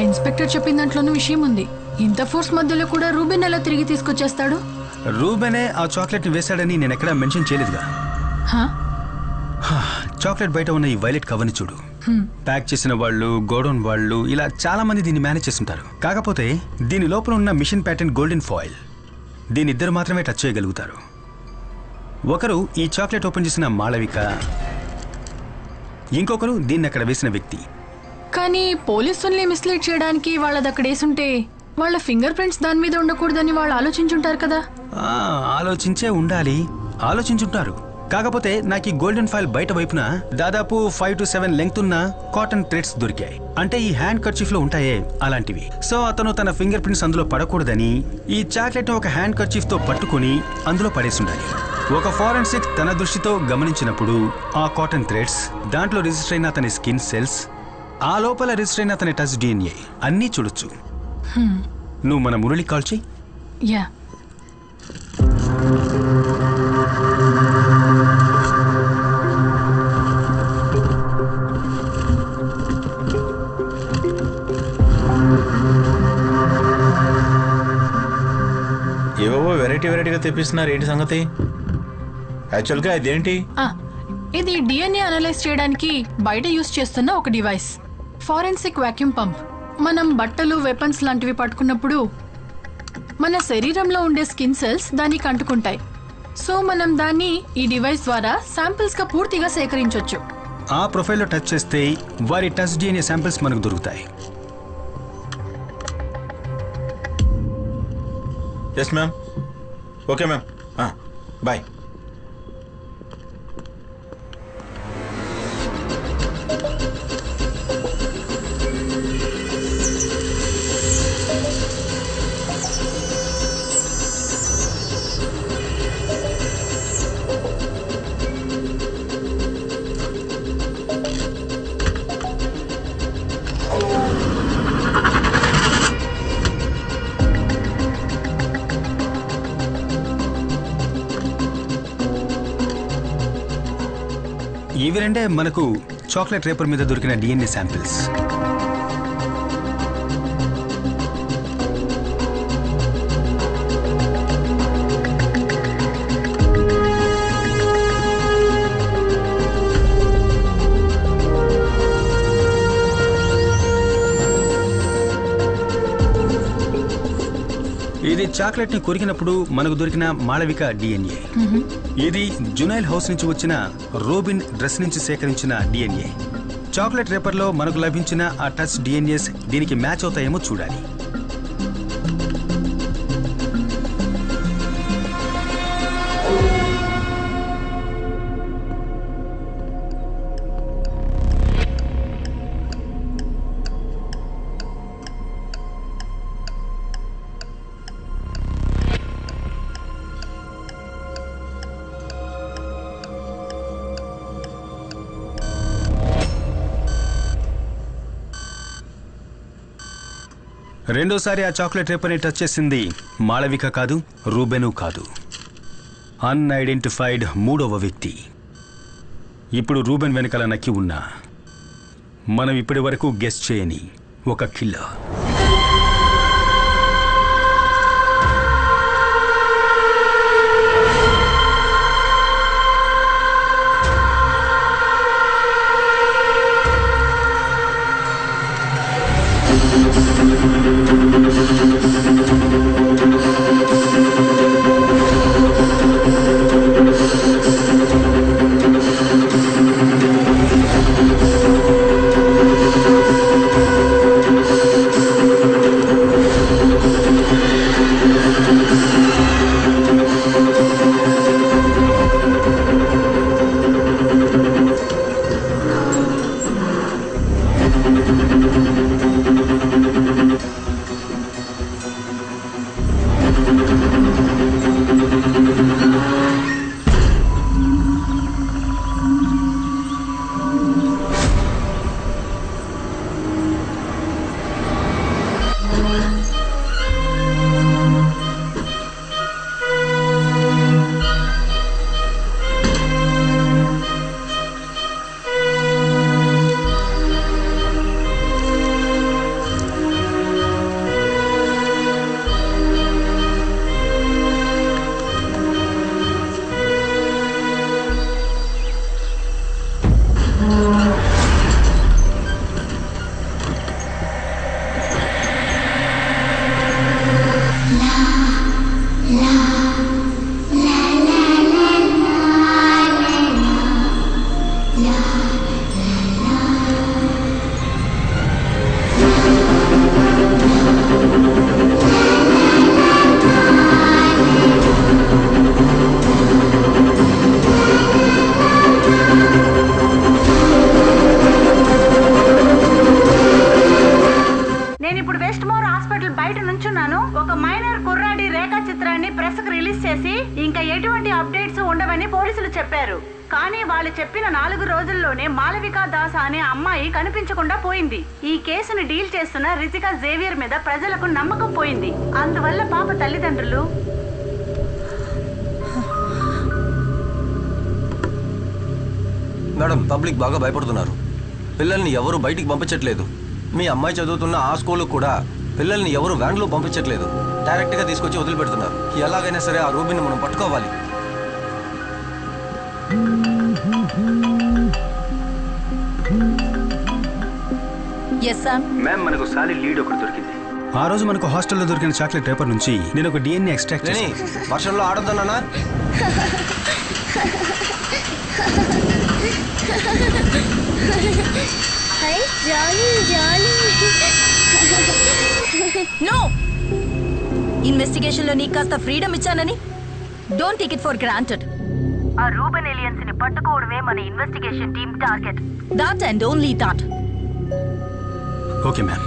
Inspector చెప్పిన దాంట్లోనూ విషయం ఉంది. ఇంత ఫోర్స్ మధ్యలో కూడా రూబెన్ ఎలా తిరిగి తీసుకొచ్చేస్తాడు? రూబెనే ఆ చాక్లెట్ ని వేశాడని నేను ఎక్కడా మెన్షన్ చేయలేదుగా. చాక్లెట్ బయట ఉన్న ఈ వైలెట్ కవర్ని చూడు. ప్యాక్ చేసిన వాళ్ళు, గోడౌన్ వాళ్ళు, ఇలా చాలా మంది దీన్ని మేనేజ్ చేస్తుంటారు. కాకపోతే దీని లోపల ఉన్న మిషన్ ప్యాటర్న్ గోల్డెన్ ఫాయిల్, దీని ఇద్దరు మాత్రమే టచ్ చేయగలుగుతారు. ఒకరు ఈ చాక్లెట్ ఓపెన్ చేసిన మాళవిక, ఇంకొకరు దీన్ని అక్కడ వేసిన వ్యక్తి. కానీ పోలీసుల్ని మిస్లీడ్ చేయడానికి వాళ్ళది అక్కడ వేసుంటే వాళ్ళ ఫింగర్ ప్రింట్స్ దాని మీద ఉండకూడదని వాళ్ళు ఆలోచించుంటారు కదా. ఆలోచించే ఉండాలి, ఆలోచించుంటారు. కాకపోతే నాకు ఈ గోల్డెన్ ఫాయిల్ బయట వైపున దాదాపు 5 to 7 లెంగ్త్ ఉన్న కాటన్ థ్రెడ్స్ దొరికాయి. అంటే ఈ హ్యాండ్ కర్చీఫ్ లో ఉంటాయే అలాంటివి. సో అతను తన ఫింగర్ ప్రింట్స్ అందులో పడకూడదని ఈ చాక్లెట్ ఒక హ్యాండ్ కర్చీఫ్ తో పట్టుకుని అందులో పడేసుండాలి. ఒక ఫారెన్సిక్ తన దృష్టితో గమనించినప్పుడు ఆ కాటన్ థ్రెడ్స్, దాంట్లో రిజిస్టర్ అయిన అతని స్కిన్ సెల్స్, ఆ లోపల రిజిస్టర్ అయిన అతని టచ్ DNA అన్నీ చూడొచ్చు. నువ్వు మన మురళి కాల్ చెయ్యి. యా, ఏవో వెరైటీగా తెప్పిస్తున్నారు. ఏంటి సంగతి? యాక్చువల్గా ఇదేంటి? ఇది DNA అనలైజ్ చేయడానికి బయట యూజ్ చేస్తున్న ఒక డివైస్, ఫారెన్సిక్ వాక్యూమ్ పంప్. మనం బట్టలు, వెపన్స్ లాంటివి పట్టుకున్నప్పుడు మన శరీరంలో ఉండే స్కిన్ సెల్స్ దానికి అంటుకుంటాయి. సో మనం దాన్ని ఈ డివైస్ ద్వారా శాంపిల్స్ గా పూర్తిగా సేకరించవచ్చు. ఆ ప్రొఫైల్లో టచ్ చేస్తే వారి టచ్ DNA శాంపిల్స్ మనకు దొరుకుతాయి. Yes ma'am. Okay ma'am, bye. ఇవి రెండే మనకు చాక్లెట్ రేపర్ మీద దొరికిన DNA శాంపిల్స్. ఇది చాక్లెట్ ని కొరికినప్పుడు మనకు దొరికిన మాళవిక DNA. ఇది జునైల్ హౌస్ నుంచి వచ్చిన రోబిన్ డ్రెస్ నుంచి సేకరించిన DNA. చాక్లెట్ రేపర్ లో మనకు లభించిన ఆ టచ్ DNAs దీనికి మ్యాచ్ అవుతాయేమో చూడాలి. రెండోసారి ఆ చాక్లెట్ రేపర్ని టచ్ చేసింది మాళవిక కాదు, రూబెను కాదు, అన్ఐడెంటిఫైడ్ మూడవ వ్యక్తి. ఇప్పుడు రూబెన్ వెనకాల నక్కి ఉన్నా మనం ఇప్పటి వరకు గెస్ చేయని ఒక కిల్లర్. నేను ఇప్పుడు వెస్ట్ మోర్ హాస్పిటల్ బయట నుంచున్నాను. ఒక మైనర్ కుర్రాడి రేఖా చిత్రాన్ని ప్రెస్ కు రిలీజ్ చేసి ఇంకా ఎటువంటి అప్డేట్స్ ఉండవని పోలీసులు చెప్పారు. కానీ వాళ్ళు చెప్పిన 4 రోజుల్లోనే మాలవికా దాస్ అనే అమ్మాయి కనిపించకుండా పోయింది. ఈ కేసును డీల్ చేస్తున్న రితికా జేవియర్ మీద ప్రజలకు నమ్మకం పోయింది. అందువల్ల పాప తల్లిదండ్రులు మేడం, పబ్లిక్ బాగా భయపడుతున్నారు. పిల్లల్ని ఎవరు బయటికి పంపించట్లేదు. మీ అమ్మాయి చదువుతున్న ఆ స్కూల్ కూడా పిల్లల్ని ఎవరు వ్యాన్లో పంపించట్లేదు. డైరెక్ట్గా తీసుకొచ్చి వదిలిపెడుతున్నారు. ఎలాగైనా సరే ఆ రూబీని మనం పట్టుకోవాలి. మ్యామ్, మనకు సాలిడ్ లీడ్ ఒకటి దొరికింది. ఆ రోజు మనకు హాస్టల్లో దొరికిన చాక్లెట్ పేపర్ నుంచి నేను ఒక డిఎన్ఏ ఎక్స్ట్రాక్ట్ చేసి వర్షంలో ఆడొద్దన్నా. నో, ఇన్వెస్టిగేషన్ లో నీకు కాస్త ఫ్రీడమ్ ఇచ్చానని don't take it for granted. ఆ రూబెన్ ఏలియన్స్ ని పట్టుకోవడమే మన investigation team target. That and only that. Okay ma'am.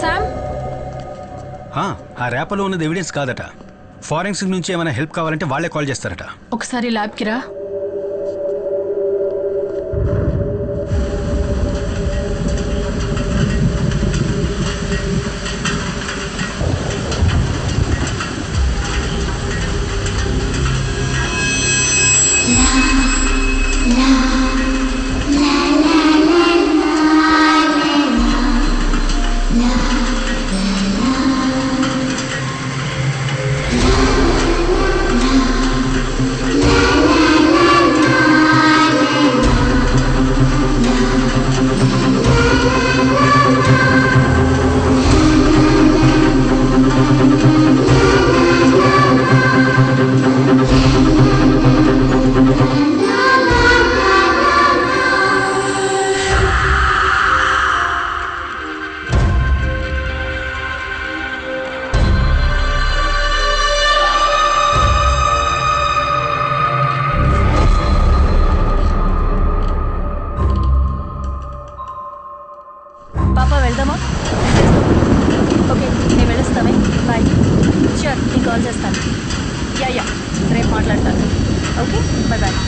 Sam, ఆ ర్యాపర్లో ఉన్నది ఎవిడెన్స్ కాదట. ఫారెన్సిక్ నుంచి ఏమైనా హెల్ప్ కావాలంటే వాళ్ళే కాల్ చేస్తారట. ఒకసారి ల్యాబ్కి రా. పాప వెళ్దామా? ఓకే, నేను వెళ్ళొస్తామే. బాయ్. షూర్, నేను కాల్ చేస్తాను. యా, రేపు మాట్లాడతాను. Okay, bye bye.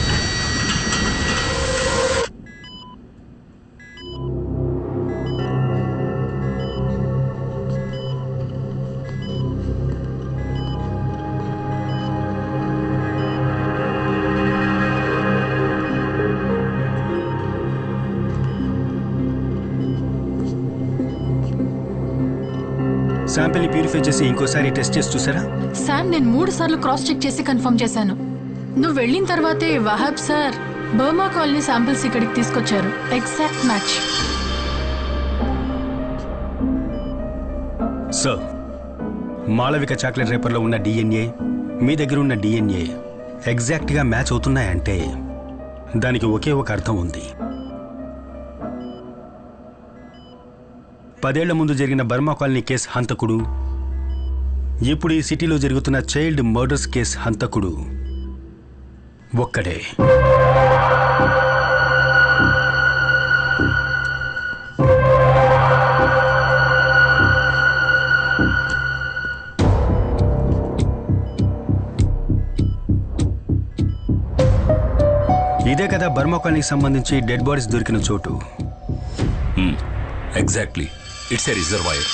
శాంపిల్ని ప్యూరిఫై చేసి ఇంకోసారి టెస్ట్ చేసి చూసారా? శామ్, నేను 3 సార్లు క్రాస్ చెక్ చేసి కన్ఫర్మ్ చేశాను. నువ్వు వెళ్ళిన తర్వాతే Wahab sir Burma colony samples ఇక్కడికి తీసుకొచ్చారు. Exact match. Sir, Malavika chocolate రేపర్లో ఉన్న డిఎన్ఏ మీ దగ్గర ఉన్న డిఎన్ఏ ఎగ్జాక్ట్గా మ్యాచ్ అవుతున్నాయంటే దానికి ఒకే ఒక అర్థం ఉంది. 10 ఏళ్ల ముందు జరిగిన బర్మా కాలనీ కేసు హంతకుడు, ఇప్పుడు ఈ సిటీలో జరుగుతున్న చైల్డ్ మర్డర్స్ కేసు హంతకుడు ఒక్కడే. ఇదే కదా బర్మా కాలనీకి సంబంధించి డెడ్ బాడీస్ దొరికిన చోటు. Exactly, it's a reservoir.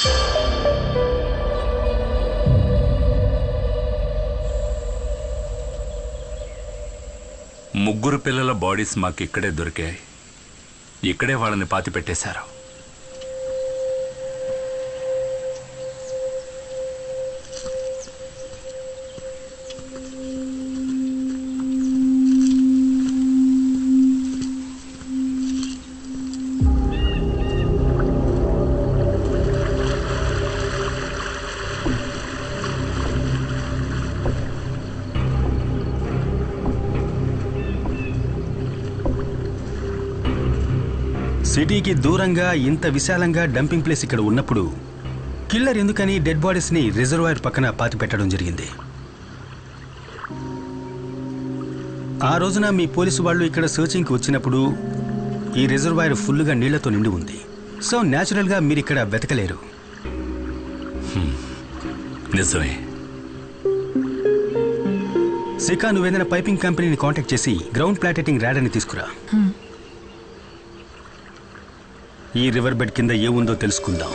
ముగ్గురు పిల్లల బాడీస్ మాకు ఇక్కడే దొరికాయి. ఇక్కడే వాళ్ళని పాతి పెట్టేశారు. సిటీకి దూరంగా ఇంత విశాలంగా డంపింగ్ ప్లేస్ ఇక్కడ ఉన్నప్పుడు కిల్లర్ ఎందుకని డెడ్ బాడీస్ని రిజర్వాయర్ పక్కన పాతిపెట్టడం జరిగింది? ఆ రోజున మీ పోలీసు వాళ్ళు ఇక్కడ సర్చింగ్కి వచ్చినప్పుడు ఈ రిజర్వాయర్ ఫుల్గా నీళ్లతో నిండి ఉంది. సో న్యాచురల్గా మీరు ఇక్కడ వెతకలేరు. నిజమే. సికా, నువ్వేదైనా పైపింగ్ కంపెనీని కాంటాక్ట్ చేసి గ్రౌండ్ ప్లాటెటింగ్ ర్యాడర్ని తీసుకురా. ఈ రివర్ బెడ్ కింద ఏముందో తెలుసుకుందాం.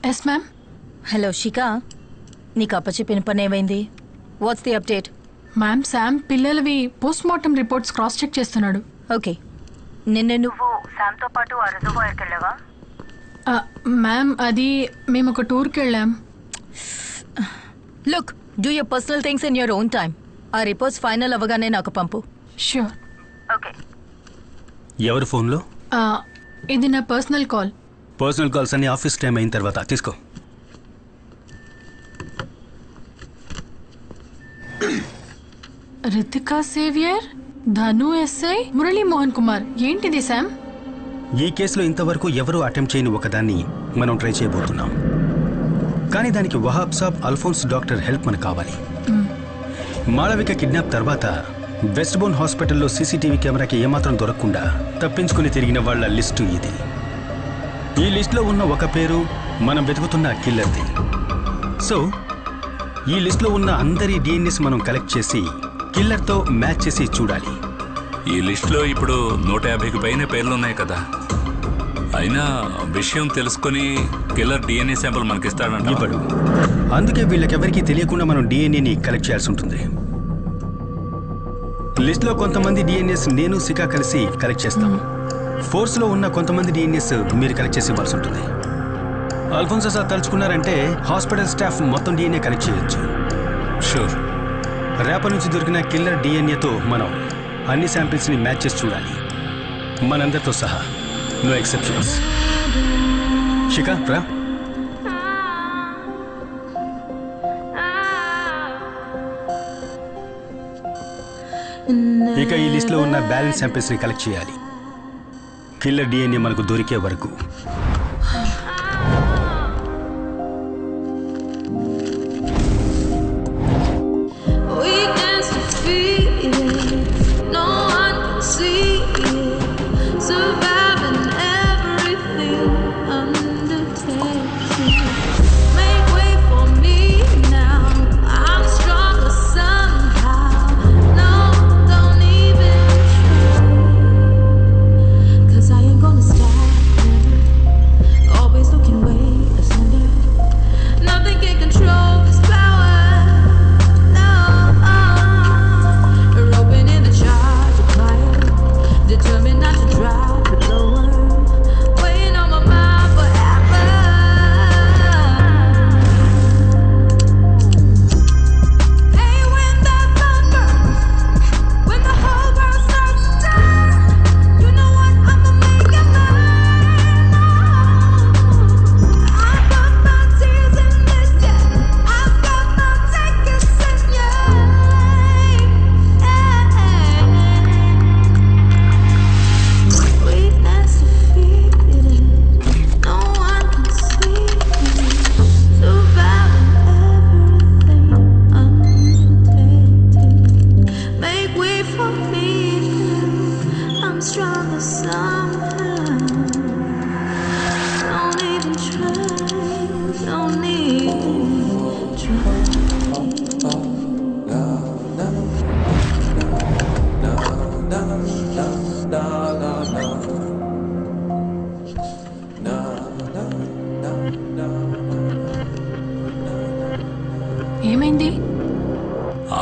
Yes ma'am. హలో శిఖా, నీకు అప్పచెప్పిన పని ఏమైంది? What's the update? Ma'am, Sam పిల్లలవి post mortem reports cross check చేస్తున్నాడు. ఓకే, నిన్న నువ్వు శామ్తో పాటు ఆ రిజర్వాయర్కి వెళ్ళావా? మ్యామ్, అది మేము ఒక టూర్కి వెళ్ళాం. Look, do your personal things in your own time. ఆ రిపోర్ట్స్ ఫైనల్ అవ్వగానే నాకు పంపు. ష్యూర్. ఓకే. ఎవరి ఫోన్లో? ఇది నా పర్సనల్ కాల్. పర్సనల్ కాల్స్ అన్ని ఆఫీస్ టైం అయిన తర్వాత తీసుకో. రితికా సేవియర్, ధను ఎస్ఐ, మురళీ మోహన్ కుమార్. ఏంటిది శామ్? ఈ కేసులో ఇంతవరకు ఎవరూ అటెంప్ట్ చేయని ఒకదాన్ని మనం ట్రై చేయబోతున్నాం. కానీ దానికి వహాబ్ సాబ్, అల్ఫోన్స్ డాక్టర్ హెల్ప్ మనకు కావాలి. మాళవిక కిడ్నాప్ తర్వాత వెస్ట్ బోన్ హాస్పిటల్లో సీసీటీవీ కెమెరాకి ఏమాత్రం దొరకకుండా తప్పించుకుని తిరిగిన వాళ్ళ లిస్టు ఇది. ఈ లిస్టులో ఉన్న ఒక పేరు మనం వెతుకుతున్న కిల్లర్ది. సో ఈ లిస్టులో ఉన్న అందరి డిఎన్ఏస్ మనం కలెక్ట్ చేసి కిల్లర్తో మ్యాచ్ చేసి చూడాలి. ఈ లిస్టులో ఇప్పుడు 150కి పైన పేర్లున్నాయి కదా. అయినా విషయం తెలుసుకుని కిల్లర్ డిఎన్ఏ శాంపుల్ మనకిస్తాడంట. ఇప్పుడు అందుకే వీళ్ళకెవరికీ తెలియకుండా మనం డిఎన్ఏని కలెక్ట్ చేయాల్సి ఉంటుంది. లిస్టులో కొంతమంది డిఎన్ఏస్ నేను సికా కలిసి కలెక్ట్ చేస్తాం. ఫోర్స్లో ఉన్న కొంతమంది డిఎన్ఏస్ మీరు కలెక్ట్ చేసి ఇవ్వాల్సి ఉంటుంది. అల్ఫోన్సో సార్ తలుచుకున్నారంటే హాస్పిటల్ స్టాఫ్ మొత్తం డిఎన్ఏ కలెక్ట్ చేయొచ్చు. షూర్. రేపటి నుంచి దొరికిన కిల్లర్ డిఎన్ఏతో మనం అన్ని శాంపిల్స్ని మ్యాచ్ చేసి చూడాలి, మనందరితో సహా. No exceptions. శిఖా రా. ఇక ఈ లిస్ట్లో ఉన్న బ్యాలెన్స్ శాంపిల్స్ని కలెక్ట్ చేయాలి, కిల్లర్ డిఎన్ఏ మనకు దొరికే వరకు.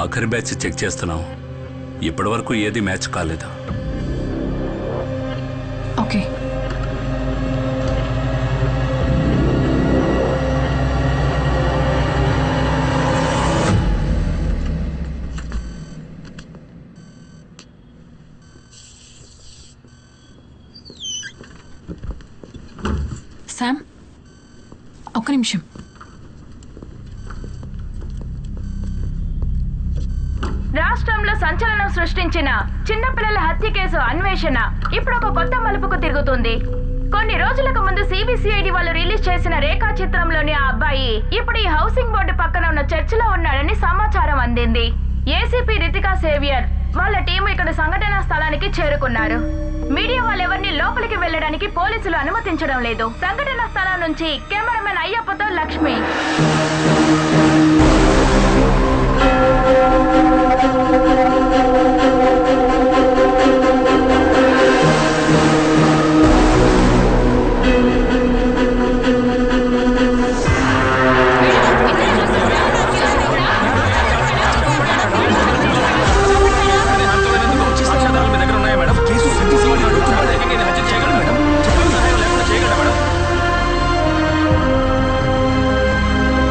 ఆఖరి బ్యాచ్ చెక్ చేస్తున్నాం. ఇప్పటి వరకు ఏది మ్యాచ్ కాలేదు. ఓకే. శామ్, ఒక్క నిమిషం. రాష్ట్రంలో సంచలనం సృష్టించిన చిన్నపిల్లల హత్య కేసు అన్వేషణ ఇప్పుడు ఒక కొత్త మలుపుకు తిరుగుతుంది. కొన్ని రోజులకు ముందు సిబిసిఐడి వాళ్ళు రిలీజ్ చేసిన రేఖా చిత్రంలోని ఆ అబ్బాయి ఇప్పుడు ఈ హౌసింగ్ బోర్డు పక్కన ఉన్న చర్చిలో ఉన్నాడని సమాచారం అందింది. ఏసీపీ రితికా సేవియర్ వాళ్ళ టీం ఇక్కడ సంఘటనా స్థలానికి చేరుకున్నారు. మీడియా వాళ్ళెవరిని లోపలికి వెళ్లడానికి పోలీసులు అనుమతించడం లేదు. సంఘటనా స్థలం నుంచి కెమెరామెన్ అయ్యప్పతో లక్ష్మి.